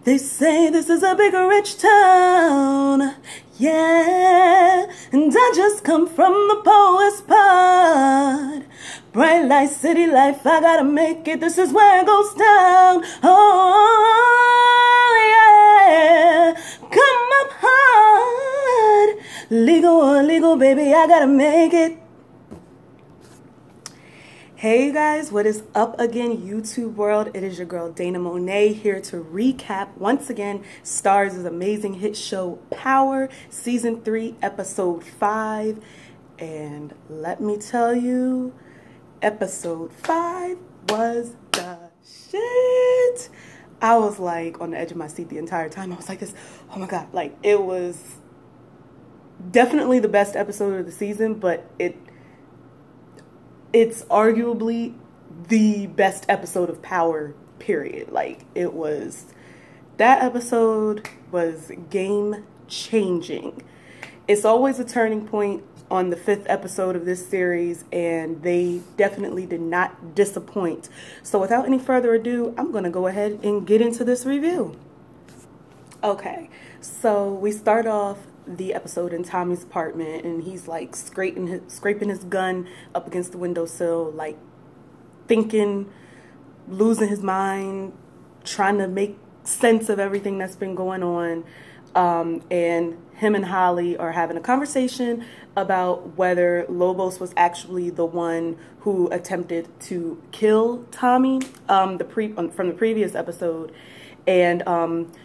They say this is a big rich town, yeah, and I just come from the poorest part. Bright light, city life, I gotta make it, this is where it goes down. Oh, yeah, come up hard. Legal or illegal, baby, I gotta make it. Hey guys, what is up again, YouTube world? It is your girl Dana Monet here to recap once again Starz' amazing hit show Power Season 3 Episode 5. And let me tell you, Episode 5 was the shit. I was like on the edge of my seat the entire time. I was like this, oh my god, like it was definitely the best episode of the season, but it's arguably the best episode of Power, period. Like, it was, that episode was game changing. It's always a turning point on the 5th episode of this series, and they definitely did not disappoint. So without any further ado, I'm gonna go ahead and get into this review. Okay, so we start off the episode in Tommy's apartment, and he's like scraping his gun up against the windowsill, like thinking, losing his mind, trying to make sense of everything that's been going on. And him and Holly are having a conversation about whether Lobos was actually the one who attempted to kill Tommy from the previous episode. And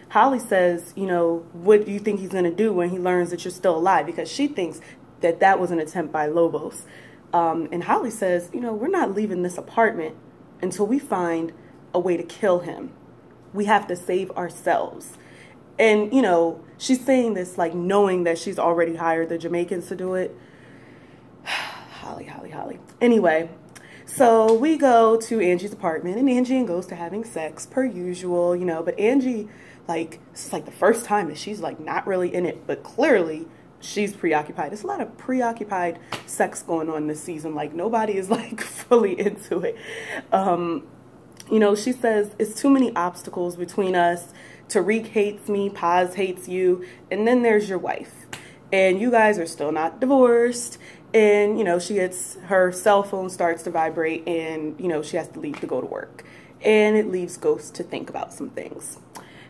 Holly says, you know, what do you think he's going to do when he learns that you're still alive? Because she thinks that that was an attempt by Lobos. And Holly says, you know, we're not leaving this apartment until we find a way to kill him. We have to save ourselves. And, you know, she's saying this like knowing that she's already hired the Jamaicans to do it. Holly. Anyway. So we go to Angie's apartment, and Angie goes to having sex per usual, you know, but Angie, like, this is like the first time that she's like not really in it, but clearly she's preoccupied. There's a lot of preoccupied sex going on this season. Like, nobody is like fully into it. You know, she says it's too many obstacles between us. Tariq hates me, Paz hates you, and then there's your wife. And you guys are still not divorced. And, you know, her cell phone starts to vibrate, and, you know, she has to leave to go to work. And it leaves Ghost to think about some things.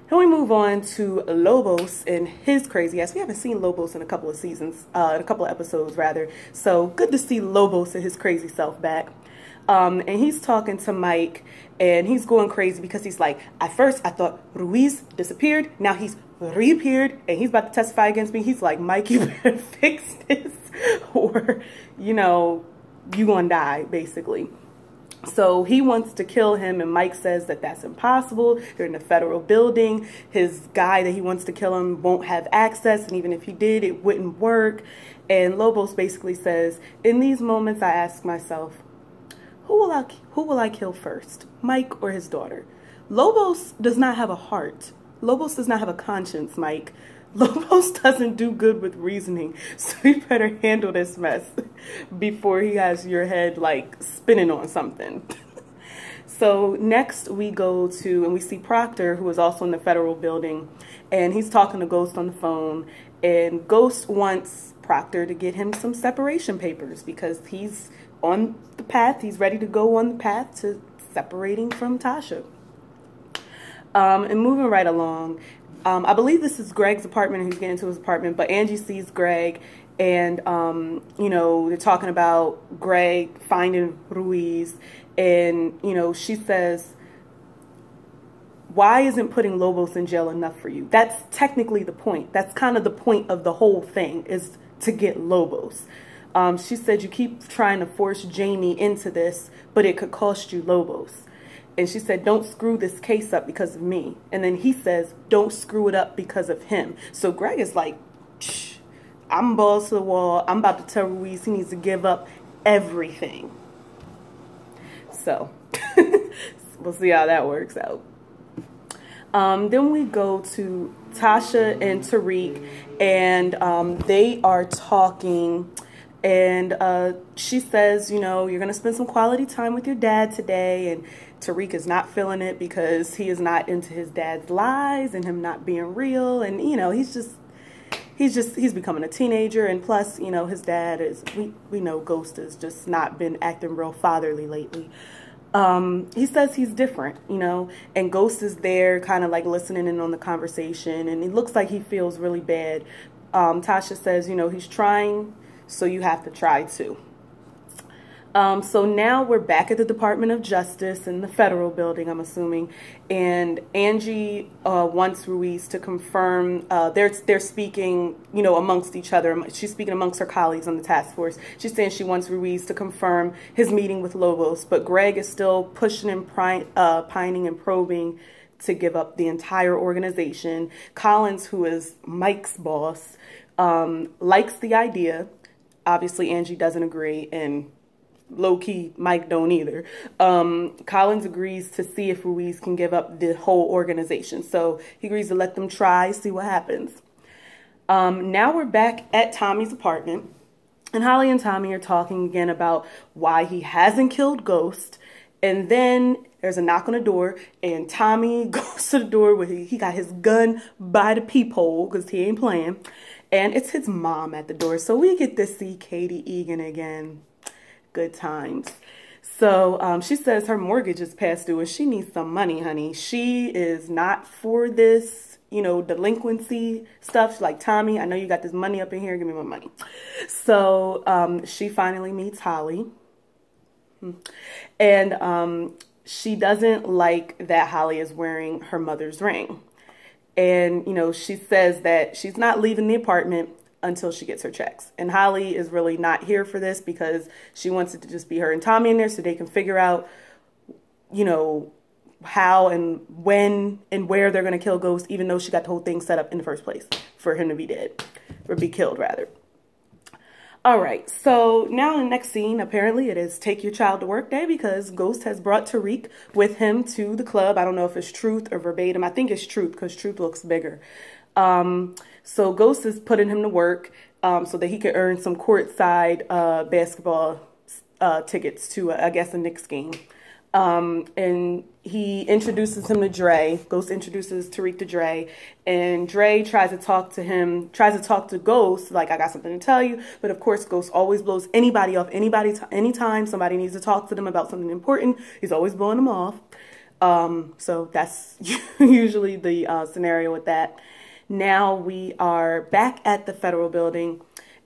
Then we move on to Lobos and his crazy ass. We haven't seen Lobos in a couple of seasons, in a couple of episodes, rather. So good to see Lobos and his crazy self back. And he's talking to Mike, and he's going crazy because he's like, at first I thought Ruiz disappeared. Now he's reappeared, and he's about to testify against me. He's like, Mike, you better fix this, or, you know, you gonna die, basically. So he wants to kill him, and Mike says that that's impossible. They're in a federal building. His guy that he wants to kill him won't have access, and even if he did, it wouldn't work. And Lobos basically says, in these moments, I ask myself, who will I kill first, Mike or his daughter? Lobos does not have a heart. Lobos does not have a conscience, Mike. Lobos doesn't do good with reasoning, so you better handle this mess before he has your head like spinning on something. So next we go to, and we see Proctor, who is also in the federal building, and he's talking to Ghost on the phone, and Ghost wants Proctor to get him some separation papers because he's on the path, he's ready to go on the path to separating from Tasha. And moving right along, I believe this is Greg's apartment, and he's getting to his apartment, but Angie sees Greg, and, you know, they're talking about Greg finding Ruiz, and, you know, she says, why isn't putting Lobos in jail enough for you? That's technically the point. That's kind of the point of the whole thing, is to get Lobos. She said, you keep trying to force Jamie into this, but it could cost you Lobos. And she said, don't screw this case up because of me. And then he says, don't screw it up because of him. So Greg is like, shh, I'm balls to the wall. I'm about to tell Ruiz he needs to give up everything. So we'll see how that works out. Then we go to Tasha and Tariq, and they are talking. And she says, you know, you're going to spend some quality time with your dad today. And Tariq is not feeling it because he is not into his dad's lies and him not being real. And, you know, he's becoming a teenager. And plus, you know, his dad is, we know Ghost has just not been acting real fatherly lately. He says he's different, you know, and Ghost is there kind of like listening in on the conversation, and it looks like he feels really bad. Tasha says, you know, he's trying, so you have to try too. So now we're back at the Department of Justice in the federal building, I'm assuming, and Angie wants Ruiz to confirm. They're speaking, you know, amongst each other. She's speaking amongst her colleagues on the task force. She's saying she wants Ruiz to confirm his meeting with Lobos, but Greg is still pushing and pining and probing to give up the entire organization. Collins, who is Mike's boss, likes the idea. Obviously, Angie doesn't agree, and low-key, Mike don't either. Collins agrees to see if Ruiz can give up the whole organization. So he agrees to let them try, see what happens. Now we're back at Tommy's apartment. And Holly and Tommy are talking again about why he hasn't killed Ghost. And then there's a knock on the door, and Tommy goes to the door where he got his gun by the peephole because he ain't playing. And it's his mom at the door. So we get to see Katie Egan again. Good times. So she says her mortgage is past due and she needs some money, honey. She is not for this, you know, delinquency stuff. She's like, Tommy, I know you got this money up in here. Give me my money. So she finally meets Holly. And she doesn't like that Holly is wearing her mother's ring. And, you know, she says that she's not leaving the apartment until she gets her checks. And Holly is really not here for this because she wants it to just be her and Tommy in there so they can figure out, you know, how and when and where they're going to kill Ghost, even though she got the whole thing set up in the first place for him to be dead, or be killed rather. All right, so now in the next scene, apparently it is take your child to work day because Ghost has brought Tariq with him to the club. I don't know if it's Truth or Verbatim. I think it's Truth because Truth looks bigger. So Ghost is putting him to work so that he could earn some courtside basketball tickets to, I guess, a Knicks game. And he introduces him to Dre. Ghost introduces Tariq to Dre. And Dre tries to talk to Ghost, like, I got something to tell you. But, of course, Ghost always blows anybody off. Anytime somebody needs to talk to them about something important, he's always blowing them off. So that's usually the scenario with that. Now we are back at the federal building,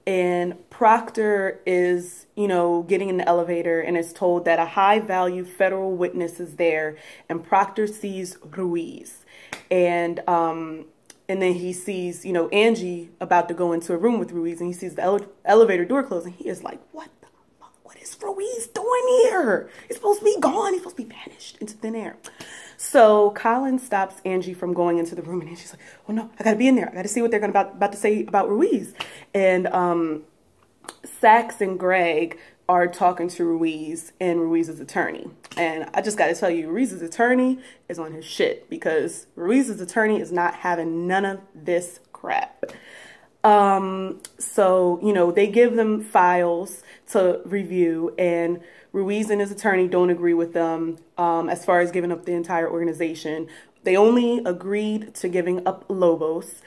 and Proctor is, you know, getting in the elevator and is told that a high-value federal witness is there, and Proctor sees Ruiz. And then he sees, you know, Angie about to go into a room with Ruiz, and he sees the elevator door close, and he is like, what the fuck? What is Ruiz doing here? He's supposed to be gone. He's supposed to be banished into thin air. So Colin stops Angie from going into the room, and she's like, oh no, I gotta be in there. I gotta see what they're about to say about Ruiz. And Sax and Greg are talking to Ruiz and Ruiz's attorney. And I just gotta tell you, Ruiz's attorney is on his shit because Ruiz's attorney is not having none of this crap. So, you know, they give them files to review, and Ruiz and his attorney don't agree with them as far as giving up the entire organization. They only agreed to giving up Lobos,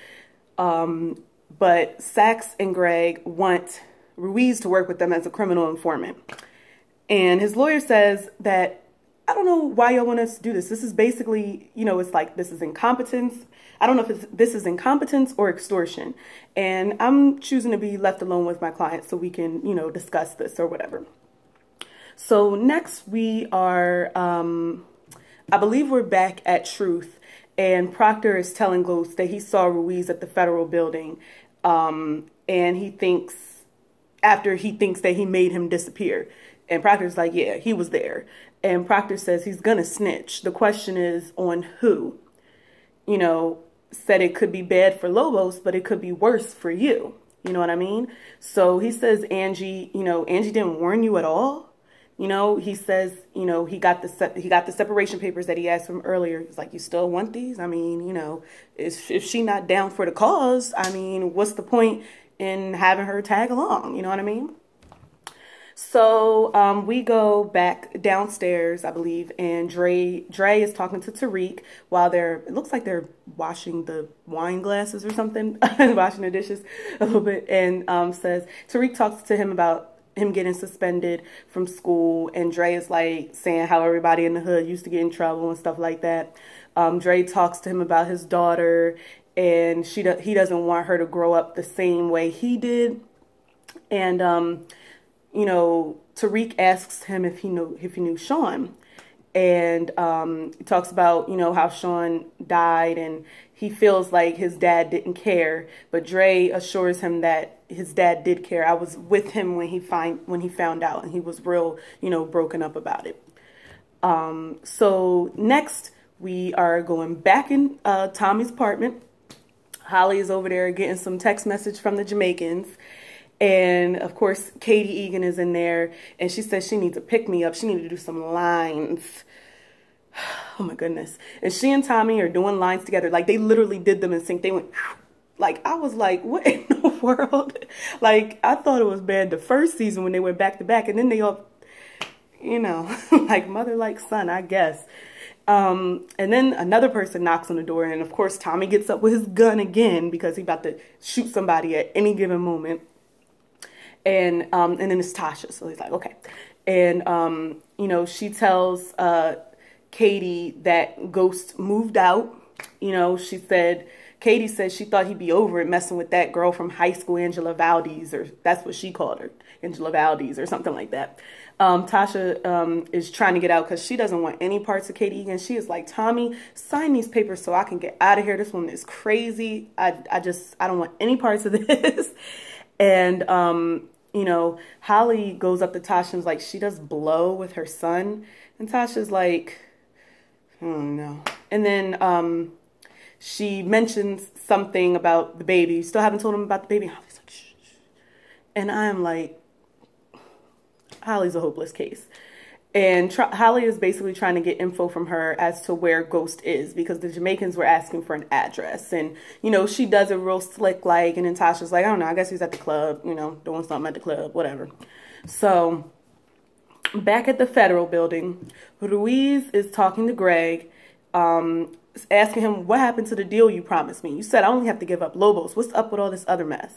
but Sax and Greg want Ruiz to work with them as a criminal informant. And his lawyer says that, I don't know why y'all want us to do this. This is basically, you know, it's like this is incompetence. I don't know if this is incompetence or extortion. And I'm choosing to be left alone with my client so we can, you know, discuss this or whatever. So next we are, I believe we're back at Truth, and Proctor is telling Ghost that he saw Ruiz at the federal building, and he thinks that he made him disappear. And Proctor's like, yeah, he was there. And Proctor says he's gonna snitch. The question is on who? You know, said it could be bad for Lobos, but it could be worse for you. You know what I mean? So he says, Angie, you know, Angie didn't warn you at all. You know, he says, you know, he got the separation papers that he asked from earlier. He's like, you still want these? I mean, you know, if she not down for the cause, I mean, what's the point in having her tag along? You know what I mean? So we go back downstairs, I believe, and Dre is talking to Tariq while it looks like they're washing the wine glasses or something, washing the dishes a little bit, and says, Tariq talks to him about him getting suspended from school, and Dre is like saying how everybody in the hood used to get in trouble and stuff like that. Dre talks to him about his daughter, and he doesn't want her to grow up the same way he did. And you know, Tariq asks him if he knew Sean, and he talks about, you know, how Sean died, and he feels like his dad didn't care, but Dre assures him that his dad did care. I was with him when he found out, and he was real, you know, broken up about it. So next we are going back in Tommy's apartment. Holly is over there getting some text message from the Jamaicans. And of course, Katie Egan is in there, and she says she needs to pick me up. She needs to do some lines. Oh my goodness. And she and Tommy are doing lines together. Like, they literally did them in sync. They went, like, I was like, what in the world? Like, I thought it was bad the first season when they went back to back, and then they all, you know, like mother like son, I guess. And then another person knocks on the door, and of course, Tommy gets up with his gun again because he's about to shoot somebody at any given moment. And then it's Tasha, so he's like, okay. And, you know, she tells Katie that Ghost moved out. You know, Katie said she thought he'd be over it messing with that girl from high school, Angela Valdez, or that's what she called her, Angela Valdez or something like that. Tasha is trying to get out because she doesn't want any parts of Katie Egan. She is like, Tommy, sign these papers so I can get out of here. This woman is crazy. I don't want any parts of this. And, you know, Holly goes up to Tasha and is like, she does blow with her son. And Tasha's like, oh no. And then she mentions something about the baby. You still haven't told him about the baby? Holly's like, shh. And I'm like, Holly's a hopeless case. And Holly is basically trying to get info from her as to where Ghost is, because the Jamaicans were asking for an address. And, you know, she does it real slick like, and then Tasha's like, I don't know, I guess he's at the club, you know, doing something at the club, whatever. So back at the Federal building, Ruiz is talking to Greg, asking him, what happened to the deal you promised me? You said I only have to give up Lobos. What's up with all this other mess?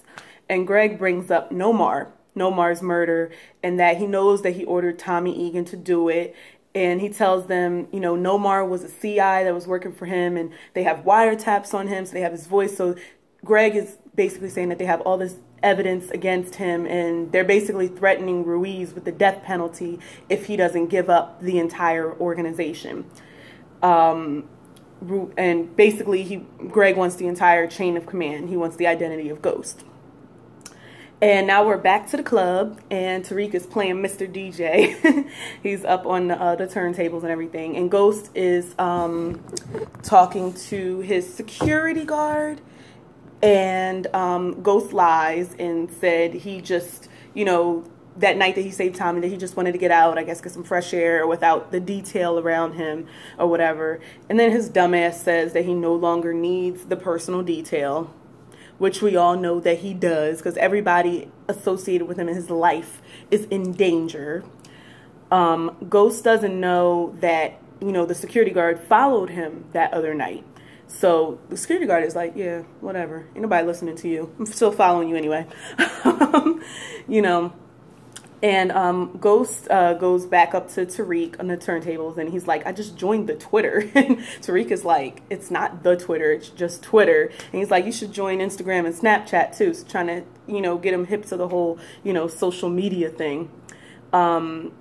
And Greg brings up Nomar's murder, and that he knows that he ordered Tommy Egan to do it. And he tells them, you know, Nomar was a CI that was working for him, and they have wiretaps on him, so they have his voice. So Greg is basically saying that they have all this evidence against him, and they're basically threatening Ruiz with the death penalty if he doesn't give up the entire organization. And basically, Greg wants the entire chain of command. He wants the identity of Ghost. And now we're back to the club, and Tariq is playing Mr. DJ. He's up on the turntables and everything. And Ghost is talking to his security guard. And Ghost lies and said he just, you know, that night that he saved Tommy, that he just wanted to get out, I guess, get some fresh air without the detail around him or whatever. And then his dumbass says that he no longer needs the personal detail, which we all know that he does, because everybody associated with him in his life is in danger. Ghost doesn't know that, you know, the security guard followed him that other night. So the security guard is like, yeah, whatever. Ain't nobody listening to you. I'm still following you anyway. You know. And Ghost goes back up to Tariq on the turntables, and he's like, I just joined the Twitter. And Tariq is like, it's not the Twitter, it's just Twitter. And he's like, you should join Instagram and Snapchat too. So trying to, you know, get him hip to the whole, you know, social media thing. And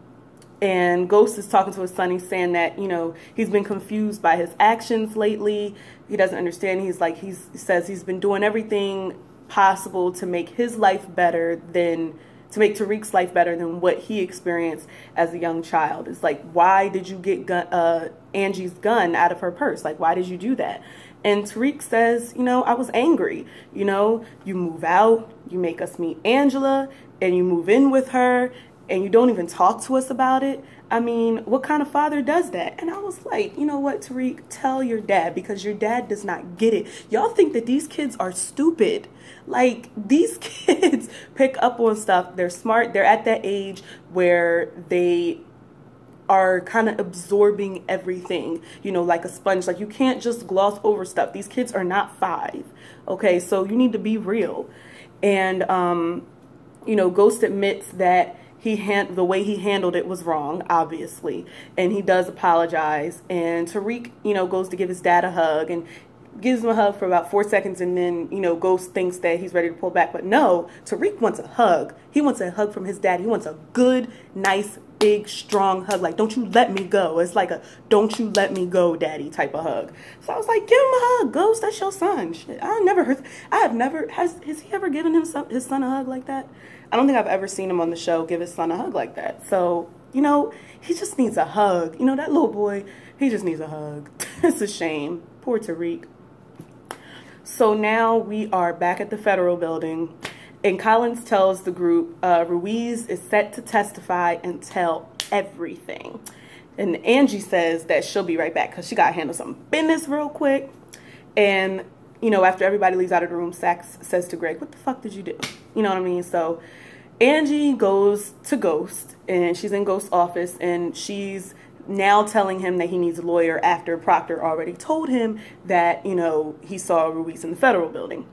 Ghost is talking to his son. He's saying that, you know, he's been confused by his actions lately. He doesn't understand. He's like, he says he's been doing everything possible to make his life better than... to make Tariq's life better than what he experienced as a young child. It's like, why did you get Angie's gun out of her purse? Like, why did you do that? And Tariq says, you know, I was angry. You know, you move out, you make us meet Angela, and you move in with her, and you don't even talk to us about it. I mean, what kind of father does that? And I was like, you know what, Tariq, tell your dad, because your dad does not get it. Y'all think that these kids are stupid. Like, these kids pick up on stuff. They're smart. They're at that age where they are kind of absorbing everything, you know, like a sponge. Like, you can't just gloss over stuff. These kids are not 5. Okay, so you need to be real. And, you know, Ghost admits that the way he handled it was wrong, obviously. And he does apologize. And Tariq, you know, goes to give his dad a hug and gives him a hug for about 4 seconds. And then, you know, Ghost thinks that he's ready to pull back. But no, Tariq wants a hug. He wants a hug from his dad. He wants a good, nice, big, strong hug. Like, don't you let me go. It's like a don't you let me go, daddy type of hug. So I was like, give him a hug, Ghost. That's your son. Shit. Has he ever given his son a hug like that? I don't think I've ever seen him on the show give his son a hug like that. So, you know, he just needs a hug. You know, that little boy, he just needs a hug. It's a shame. Poor Tariq. So now we are back at the federal building, and Collins tells the group Ruiz is set to testify and tell everything. And Angie says that she'll be right back because she got to handle some business real quick. And, you know, after everybody leaves out of the room, Sax says to Greg, what the fuck did you do? You know what I mean? So Angie goes to Ghost, and she's in Ghost's office, and she's now telling him that he needs a lawyer after Proctor already told him that, you know, he saw Ruiz in the federal building.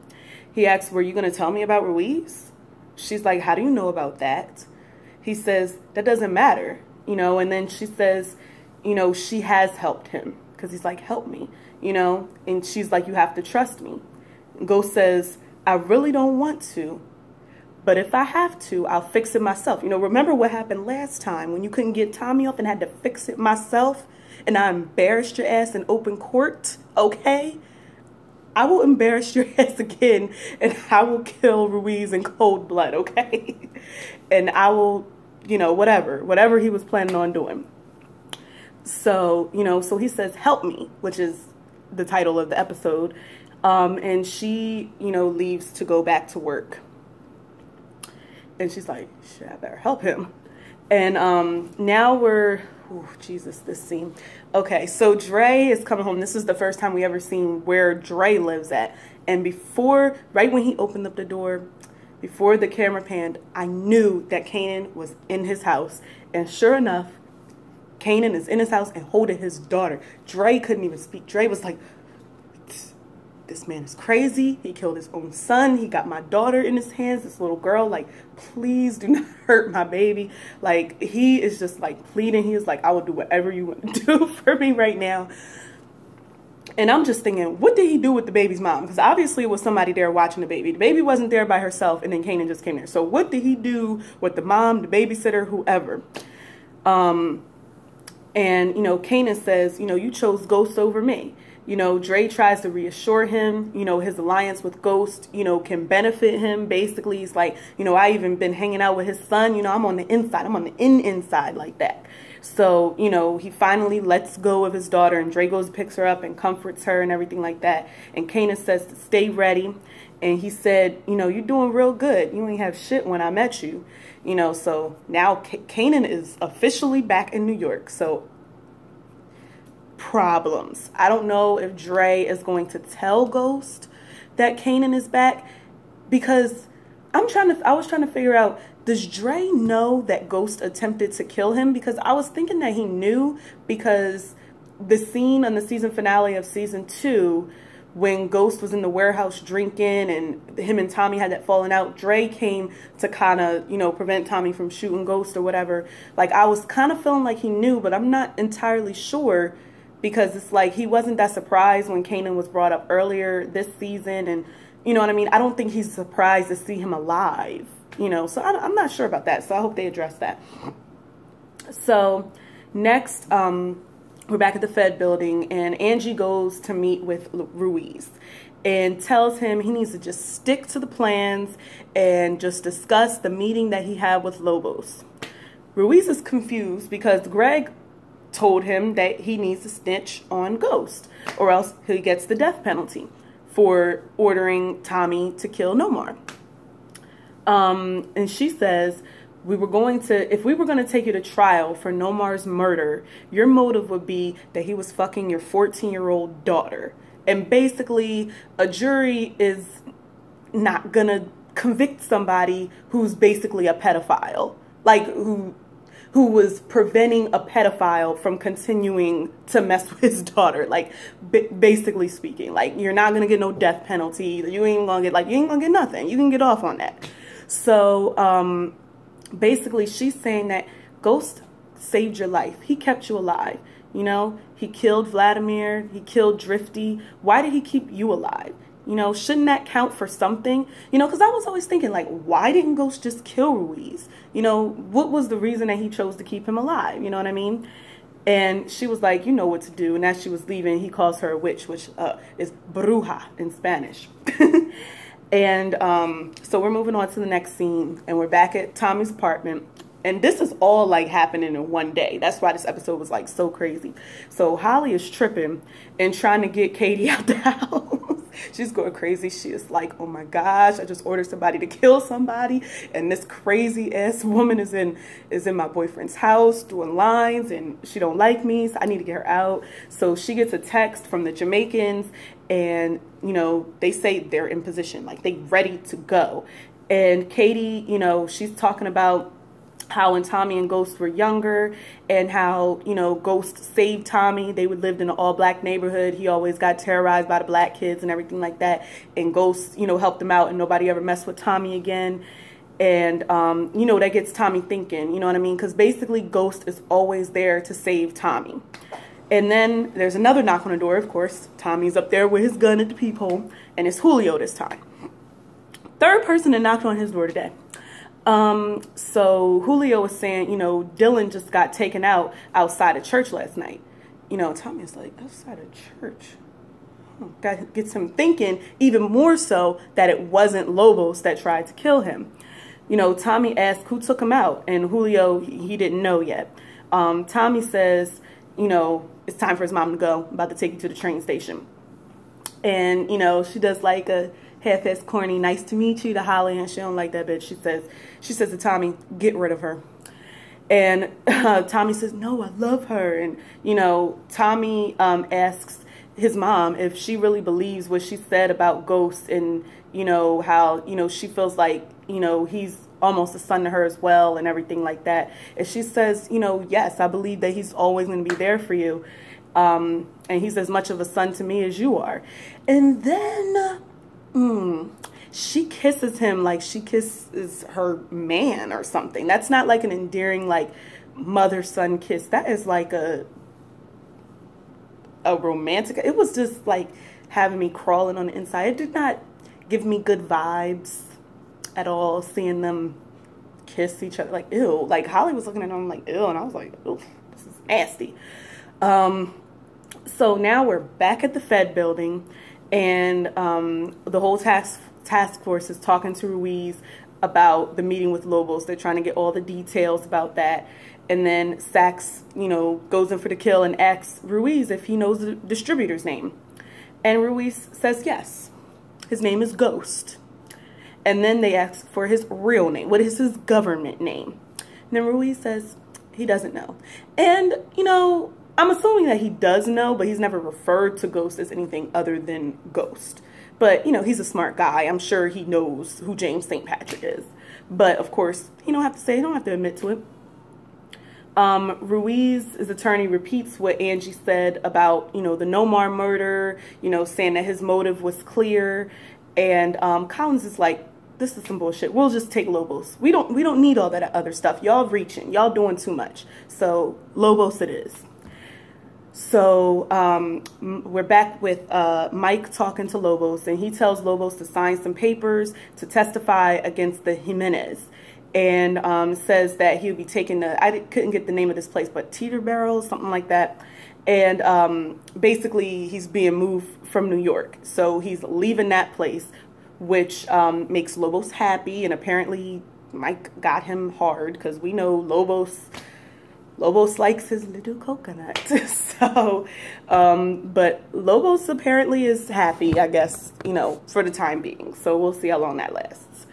He asks, were you going to tell me about Ruiz? She's like, how do you know about that? He says, that doesn't matter, you know, and then she says, you know, she has helped him, because he's like, help me, you know, and she's like, you have to trust me. Ghost says, I really don't want to, but if I have to, I'll fix it myself. You know, remember what happened last time when you couldn't get Tommy off and had to fix it myself, and I embarrassed your ass in open court, okay? I will embarrass your ass again, and I will kill Ruiz in cold blood, okay? And I will, you know, whatever he was planning on doing. So, you know, so he says, help me, which is the title of the episode. And she, you know, leaves to go back to work. And she's like, shit, I better help him. And now we're, oh, Jesus, this scene. Okay, so Dre is coming home. This is the first time we ever seen where Dre lives at. And right when he opened up the door, before the camera panned, I knew that Kanan was in his house. And sure enough, Kanan is in his house and holding his daughter. Dre couldn't even speak. Dre was like, this man is crazy. He killed his own son. He got my daughter in his hands, this little girl. Like, please do not hurt my baby. Like, he is just like pleading. He is like, I will do whatever you want to do for me right now. And I'm just thinking, what did he do with the baby's mom? Because obviously it was somebody there watching the baby. The baby wasn't there by herself, and then Kanan just came there. So what did he do with the mom, the babysitter, whoever? And, you know, Kanan says, you know, you chose Ghost over me. You know, Dre tries to reassure him, you know, his alliance with Ghost, you know, can benefit him. Basically, he's like, you know, I even been hanging out with his son. You know, I'm on the inside. I'm on the inside like that. So, you know, he finally lets go of his daughter, and Dre goes and picks her up and comforts her and everything like that. And Kanan says to stay ready. And he said, you know, you're doing real good. You ain't have shit when I met you. You know, so now Kanan is officially back in New York. So problems. I don't know if Dre is going to tell Ghost that Kanan is back, because I was trying to figure out, does Dre know that Ghost attempted to kill him? Because I was thinking that he knew, because the scene on the season finale of season 2, when Ghost was in the warehouse drinking and him and Tommy had that falling out, Dre came to kind of, you know, prevent Tommy from shooting Ghost or whatever. Like, I was kind of feeling like he knew, but I'm not entirely sure, because it's like he wasn't that surprised when Kanan was brought up earlier this season. And, you know what I mean? I don't think he's surprised to see him alive, you know. So I'm not sure about that. So I hope they address that. So next, we're back at the Fed building, and Angie goes to meet with Ruiz and tells him he needs to just stick to the plans and just discuss the meeting that he had with Lobos. Ruiz is confused because Greg told him that he needs to snitch on Ghost, or else he gets the death penalty for ordering Tommy to kill Nomar. And she says, if we were going to take you to trial for Nomar's murder, your motive would be that he was fucking your 14-year-old daughter. And basically, a jury is not going to convict somebody who's basically a pedophile. Like, who was preventing a pedophile from continuing to mess with his daughter. Like, basically speaking, like, you're not going to get no death penalty. You ain't going to get nothing. You can get off on that. So, basically, she's saying that Ghost saved your life. He kept you alive. You know, he killed Vladimir. He killed Drifty. Why did he keep you alive? You know, shouldn't that count for something? You know, because I was always thinking, like, why didn't Ghost just kill Ruiz? You know, what was the reason that he chose to keep him alive? You know what I mean? And she was like, you know what to do. And as she was leaving, he calls her a witch, which is bruja in Spanish. And so we're moving on to the next scene. And we're back at Tommy's apartment. And this is all, like, happening in one day. That's why this episode was, like, so crazy. So Holly is tripping and trying to get Katie out the house. She's going crazy. She is like, oh my gosh, I just ordered somebody to kill somebody, and this crazy ass woman is in my boyfriend's house doing lines, and she don't like me, so I need to get her out. So she gets a text from the Jamaicans, and you know, they say they're in position, like they ready to go. And Katie, you know, she's talking about how when Tommy and Ghost were younger, and how, you know, Ghost saved Tommy. They would lived in an all-black neighborhood. He always got terrorized by the black kids and everything like that. And Ghost, you know, helped him out, and nobody ever messed with Tommy again. And, you know, that gets Tommy thinking, you know what I mean? Because basically Ghost is always there to save Tommy. And then there's another knock on the door, of course. Tommy's up there with his gun at the peephole, and it's Julio this time. Third person that knocked on his door today. So Julio was saying, you know, Dylan just got taken out outside of church last night. You know, Tommy's like, outside of church? That gets him thinking even more so that it wasn't Lobos that tried to kill him. You know, Tommy asked who took him out, and Julio, he didn't know yet. Tommy says, you know, it's time for his mom to go. I'm about to take you to the train station. And, you know, she does like a half-ass corny, nice to meet you to Holly, and she don't like that bitch. She says to Tommy, get rid of her. And Tommy says, no, I love her. And, you know, Tommy asks his mom if she really believes what she said about Ghost, and, you know, how, you know, she feels like, you know, he's almost a son to her as well and everything like that. And she says, you know, yes, I believe that he's always going to be there for you. And he's as much of a son to me as you are. And then she kisses him like she kisses her man or something. That's not like an endearing, like, mother-son kiss. That is like a romantic. It was just like having me crawling on the inside. It did not give me good vibes at all, seeing them kiss each other. Like, ew. Like, Holly was looking at them like, ew, and I was like, oof, this is nasty. So now we're back at the Fed building, and the whole task force is talking to Ruiz about the meeting with Lobos. They're trying to get all the details about that. And then Sax, you know, goes in for the kill and asks Ruiz if he knows the distributor's name. And Ruiz says yes. His name is Ghost. And then they ask for his real name. What is his government name? And then Ruiz says he doesn't know. And, you know, I'm assuming that he does know, but he's never referred to Ghost as anything other than Ghost. But, you know, he's a smart guy. I'm sure he knows who James St. Patrick is. But, of course, he don't have to say, he don't have to admit to it. Ruiz's attorney repeats what Angie said about, you know, the Nomar murder, you know, saying that his motive was clear. And Collins is like, this is some bullshit. We'll just take Lobos. We don't need all that other stuff. Y'all reaching. Y'all doing too much. So Lobos it is. So we're back with Mike talking to Lobos, and he tells Lobos to sign some papers to testify against the Jimenez, and says that he'll be taking I couldn't get the name of this place, but Teeter Barrel, something like that. And basically he's being moved from New York. So he's leaving that place, which makes Lobos happy, and apparently Mike got him hard, because we know Lobos likes his little coconut. So, but Lobos apparently is happy, I guess, you know, for the time being. So we'll see how long that lasts.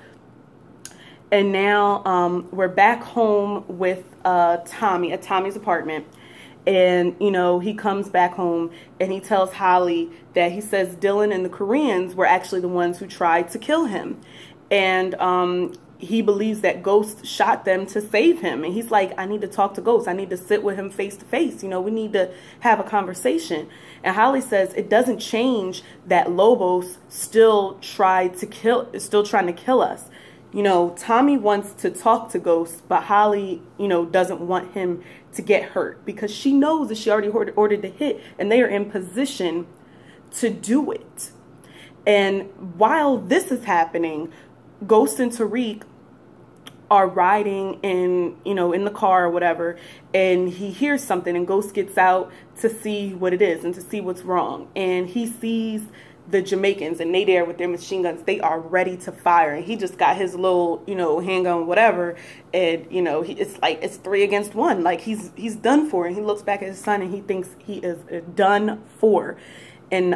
And now we're back home with Tommy at Tommy's apartment. And, you know, he comes back home and he tells Holly that he says Dylan and the Koreans were actually the ones who tried to kill him. And he believes that Ghost shot them to save him. And he's like, I need to talk to Ghost. I need to sit with him face to face. You know, we need to have a conversation. And Holly says it doesn't change that Lobos still trying to kill us. You know, Tommy wants to talk to Ghost, but Holly, you know, doesn't want him to get hurt because she knows that she already ordered the hit and they are in position to do it. And while this is happening, Ghost and Tariq are riding in, you know, in the car or whatever, and he hears something and Ghost gets out to see what it is and to see what's wrong. And he sees the Jamaicans and they there with their machine guns. They are ready to fire. And he just got his little, you know, handgun, whatever. And, you know, it's like, it's 3 against 1. Like he's done for. And he looks back at his son and he thinks he is done for. And,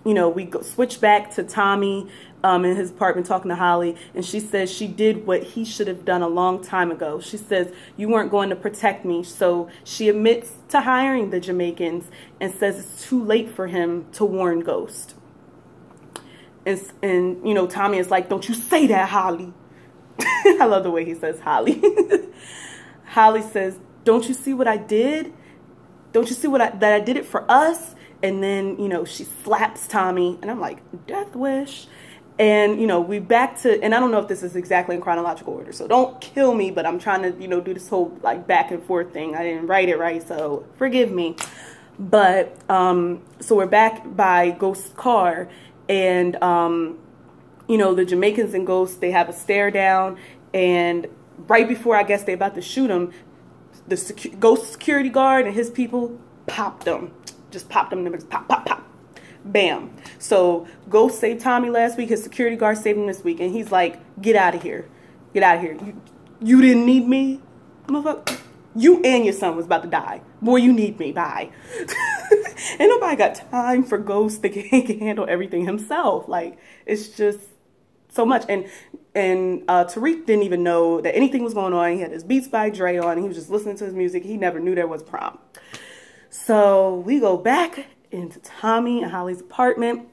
you know, we switch back to Tommy in his apartment talking to Holly. And she says she did what he should have done a long time ago. She says, you weren't going to protect me. So she admits to hiring the Jamaicans and says it's too late for him to warn Ghost. And you know, Tommy is like, don't you say that, Holly. I love the way he says Holly. Holly says, don't you see what I did? Don't you see that I did it for us? And then, you know, she slaps Tommy. And I'm like, death wish. And, you know, we back to, and I don't know if this is exactly in chronological order, so don't kill me, but I'm trying to, you know, do this whole, like, back and forth thing. I didn't write it right, so forgive me. But, so we're back by Ghost's car. And, you know, the Jamaicans and Ghost, they have a stare down. And right before, I guess, they're about to shoot him, the Ghost security guard and his people popped them. Just popped them. Pop, pop, pop. Bam. So Ghost saved Tommy last week. His security guard saved him this week. And he's like, get out of here. Get out of here. You didn't need me? Motherfucker. You and your son was about to die. Boy, you need me. Bye. Ain't nobody got time for Ghost to can handle everything himself. Like, it's just so much. And Tariq didn't even know that anything was going on. He had his Beats by Dre on. And he was just listening to his music. He never knew there was prom. So we go back into Tommy and Holly's apartment.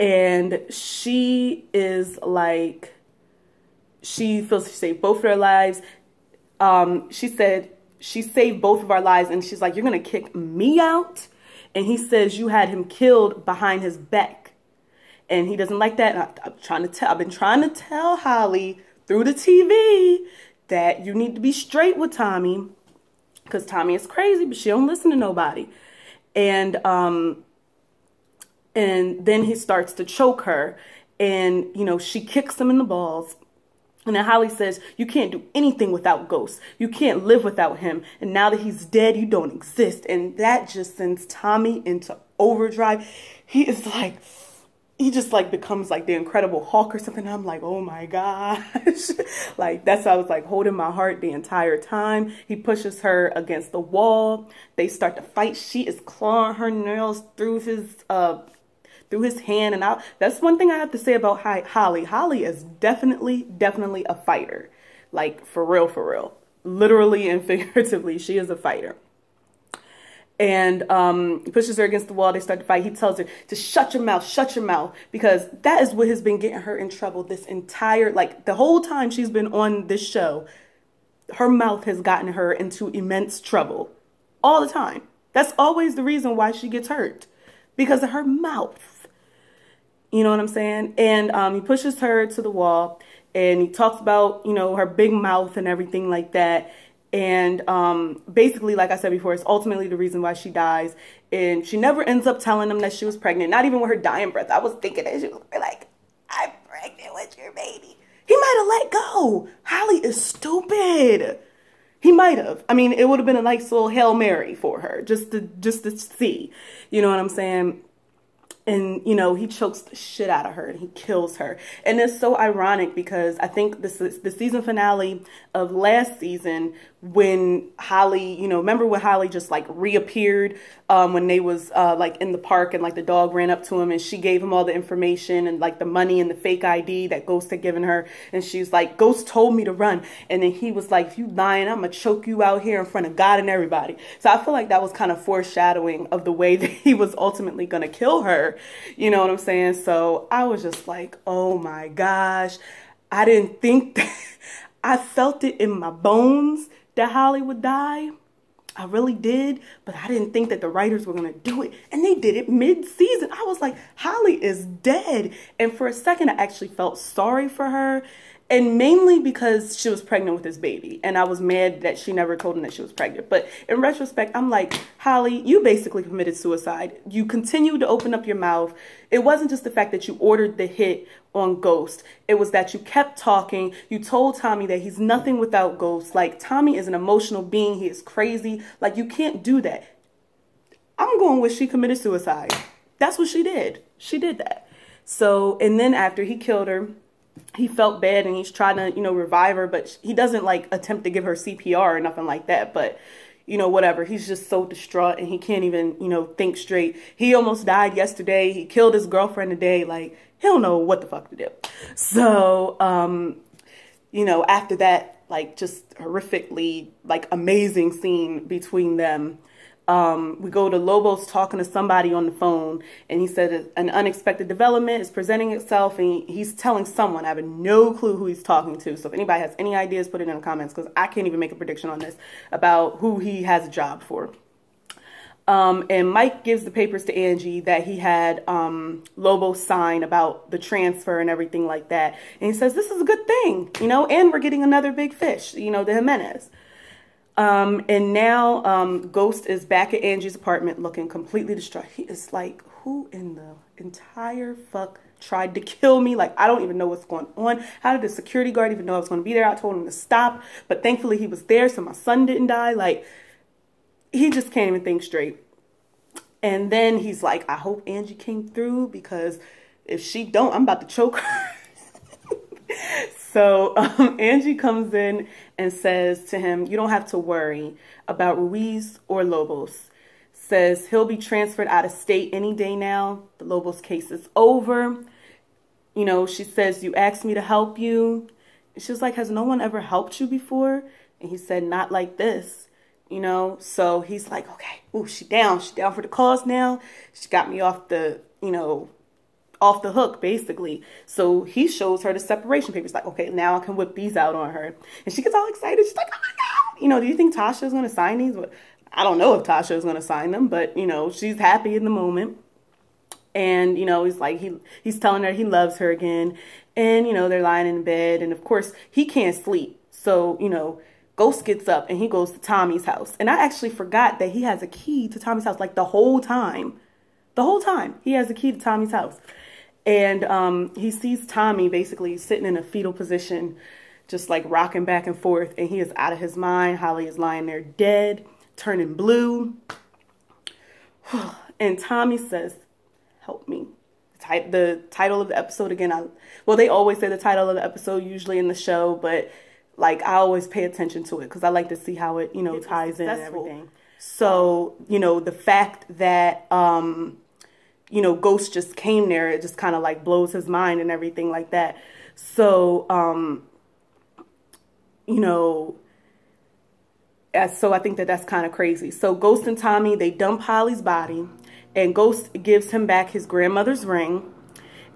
And she is like, she feels she saved both of their lives. She said she saved both of our lives, and she's like, you're going to kick me out? And he says you had him killed behind his back. And he doesn't like that. And I've been trying to tell Holly through the TV that you need to be straight with Tommy, because Tommy is crazy, but she don't listen to nobody. And then he starts to choke her, and, you know, she kicks him in the balls. And then Holly says, you can't do anything without Ghost. You can't live without him. And now that he's dead, you don't exist. And that just sends Tommy into overdrive. He just like becomes like the Incredible Hulk or something. I'm like, oh my gosh. Like, that's how I was like holding my heart the entire time. He pushes her against the wall. They start to fight. She is clawing her nails through his hand. And that's one thing I have to say about Holly. Holly is definitely a fighter. Like, for real. Literally and figuratively, she is a fighter. And he pushes her against the wall. They start to fight. He tells her to shut your mouth, because that is what has been getting her in trouble this entire, like, the whole time she's been on this show. Her mouth has gotten her into immense trouble all the time. That's always the reason why she gets hurt, because of her mouth. You know what I'm saying? And he pushes her to the wall, and he talks about, you know, her big mouth and everything like that. And basically, like I said before, it's ultimately the reason why she dies. And she never ends up telling him that she was pregnant, not even with her dying breath. I was thinking that she was like, I'm pregnant with your baby. He might have let go. Holly is stupid. He might have. I mean, it would have been a nice little Hail Mary for her, just to see. You know what I'm saying? And, you know, he chokes the shit out of her and he kills her. And it's so ironic because I think this is the season finale of last season when Holly, remember when Holly just like reappeared when they was like in the park, and like the dog ran up to him and she gave him all the information and like the money and the fake ID that Ghost had given her, and she's like, Ghost told me to run, and then he was like, if you lying, I'm gonna choke you out here in front of God and everybody. So I feel like that was kind of foreshadowing of the way that he was ultimately gonna kill her, you know what I'm saying? So I was just like, oh my gosh, I didn't think that I felt it in my bones that Holly would die. I really did, but I didn't think that the writers were going to do it. And they did it mid-season. I was like, Holly is dead. And for a second, I actually felt sorry for her. And mainly because she was pregnant with his baby. And I was mad that she never told him that she was pregnant. But in retrospect, I'm like, Holly, you basically committed suicide. You continued to open up your mouth. It wasn't just the fact that you ordered the hit on Ghost. It was that you kept talking. You told Tommy that he's nothing without Ghost. Like, Tommy is an emotional being. He is crazy. Like, you can't do that. I'm going with she committed suicide. That's what she did. She did that. So, and then after he killed her, he felt bad and he's trying to, revive her, but he doesn't like attempt to give her CPR or nothing like that. But, whatever. He's just so distraught and he can't even, think straight. He almost died yesterday. He killed his girlfriend today. Like, he don't know what the fuck to do. So, after that, like, just horrifically, like, amazing scene between them. We go to Lobos talking to somebody on the phone, and he said an unexpected development is presenting itself, and he's telling someone. I have no clue who he's talking to, so if anybody has any ideas, put it in the comments, because I can't even make a prediction on this about who he has a job for. And Mike gives the papers to Angie that he had Lobos sign about the transfer and everything like that, and he says this is a good thing, and we're getting another big fish, the Jimenez. And now, Ghost is back at Angie's apartment looking completely distraught. He is like, who in the entire fuck tried to kill me? Like, I don't even know what's going on. How did the security guard even know I was going to be there? I told him to stop, but thankfully he was there so my son didn't die. Like, he just can't even think straight. And then he's like, I hope Angie came through, because if she don't, I'm about to choke her. So Angie comes in and says to him, you don't have to worry about Ruiz or Lobos. Says he'll be transferred out of state any day now. The Lobos case is over. She says, you asked me to help you. And she's like, has no one ever helped you before? And he said, not like this, So he's like, okay, ooh, she down for the cause now. She got me off the, off the hook, basically. So he shows her the separation papers, like, okay, now I can whip these out on her. And she gets all excited. She's like, oh my God, do you think Tasha is going to sign these? But I don't know if Tasha is going to sign them, but, she's happy in the moment. And, he's like, he's telling her he loves her again. And, they're lying in bed. And of course, he can't sleep. So, Ghost gets up and he goes to Tommy's house. And I actually forgot that he has a key to Tommy's house, like the whole time. The whole time he has a key to Tommy's house. And he sees Tommy basically sitting in a fetal position, just like rocking back and forth. And he is out of his mind. Holly is lying there dead, turning blue. And Tommy says, help me. The title of the episode again. Well, they always say the title of the episode usually in the show. But like I always pay attention to it because I like to see how it, ties in and everything. So, the fact that... Ghost just came there, it just kind of like blows his mind and everything like that. So, so I think that that's kind of crazy. So Ghost and Tommy, they dump Holly's body, and Ghost gives him back his grandmother's ring.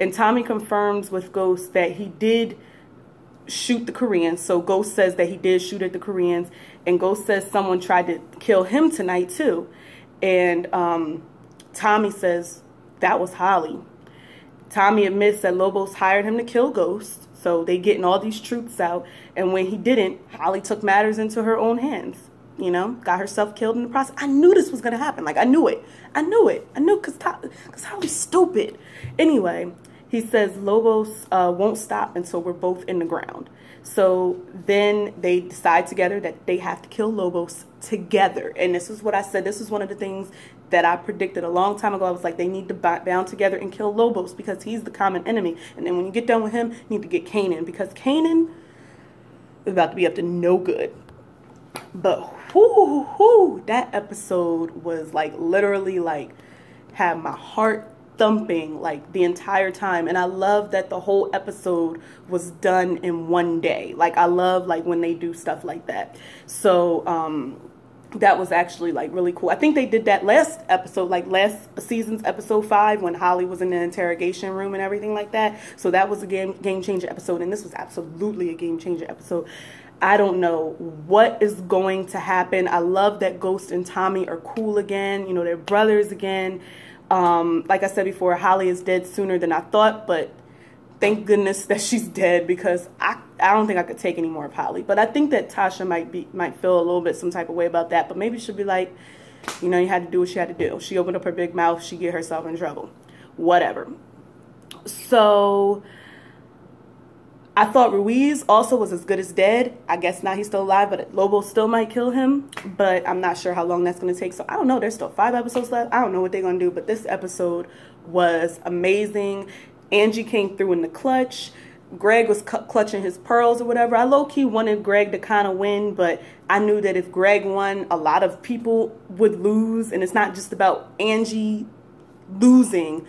And Tommy confirms with Ghost that he did shoot the Koreans. So Ghost says that he did shoot at the Koreans, and Ghost says someone tried to kill him tonight too. And Tommy says that was Holly. Tommy admits that Lobos hired him to kill Ghost, so they getting all these truths out. And when he didn't, Holly took matters into her own hands. Got herself killed in the process. I knew this was gonna happen. Like I knew it. I knew because Holly's stupid. Anyway, he says Lobos won't stop until we're both in the ground. So then they decide together that they have to kill Lobos together. And this is what I said. This is one of the things that I predicted a long time ago. I was like, they need to bound together and kill Lobos because he's the common enemy. And then when you get done with him, you need to get Kanan because Kanan is about to be up to no good. But whoo, that episode was like literally like had my heart thumping like the entire time. And I love that the whole episode was done in one day. Like I love like when they do stuff like that. So that was actually like really cool. I think they did that last episode, like last season's episode 5, when Holly was in the interrogation room and everything like that. So that was a game changer episode, and this was absolutely a game changer episode. I don't know what is going to happen. I love that Ghost and Tommy are cool again. You know, they're brothers again. Like I said before, Holly is dead sooner than I thought, but thank goodness that she's dead, because I don't think I could take any more of Holly. But I think that Tasha might feel a little bit some type of way about that. But maybe she'll be like, you know, you had to do what you had to do. She opened up her big mouth. She get herself in trouble. Whatever. So I thought Ruiz also was as good as dead. I guess now he's still alive, but Lobo still might kill him. But I'm not sure how long that's going to take. So I don't know. There's still 5 episodes left. I don't know what they're going to do. But this episode was amazing. Angie came through in the clutch. Greg was clutching his pearls or whatever. I low-key wanted Greg to kind of win, but I knew that if Greg won, a lot of people would lose. And it's not just about Angie losing.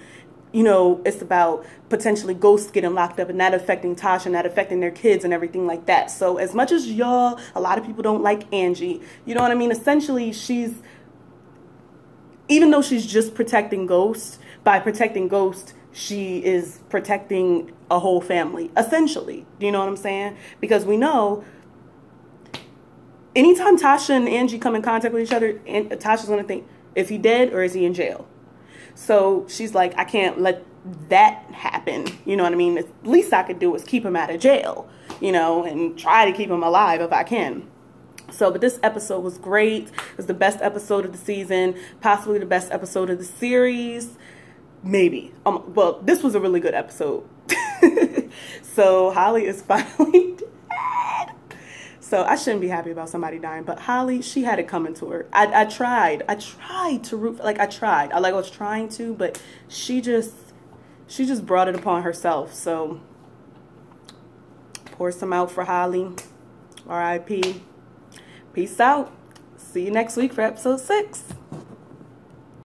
You know, it's about potentially Ghost getting locked up and that affecting Tasha and that affecting their kids and everything like that. So as much as a lot of people don't like Angie, you know what I mean? Essentially, even though she's just protecting Ghost, by protecting Ghost, she is protecting a whole family, essentially. Do you know what I'm saying? Because we know anytime Tasha and Angie come in contact with each other, Tasha's going to think, is he dead or is he in jail? So she's like, I can't let that happen. You know what I mean? The least I could do is keep him out of jail, you know, and try to keep him alive if I can. So, but this episode was great. It was the best episode of the season, possibly the best episode of the series. Maybe. Well, this was a really good episode. So Holly is finally dead. So I shouldn't be happy about somebody dying, but Holly, she had it coming to her. I tried to root, like I was trying to, but she just brought it upon herself. So pour some out for Holly. R.I.P. Peace out. See you next week for episode 6.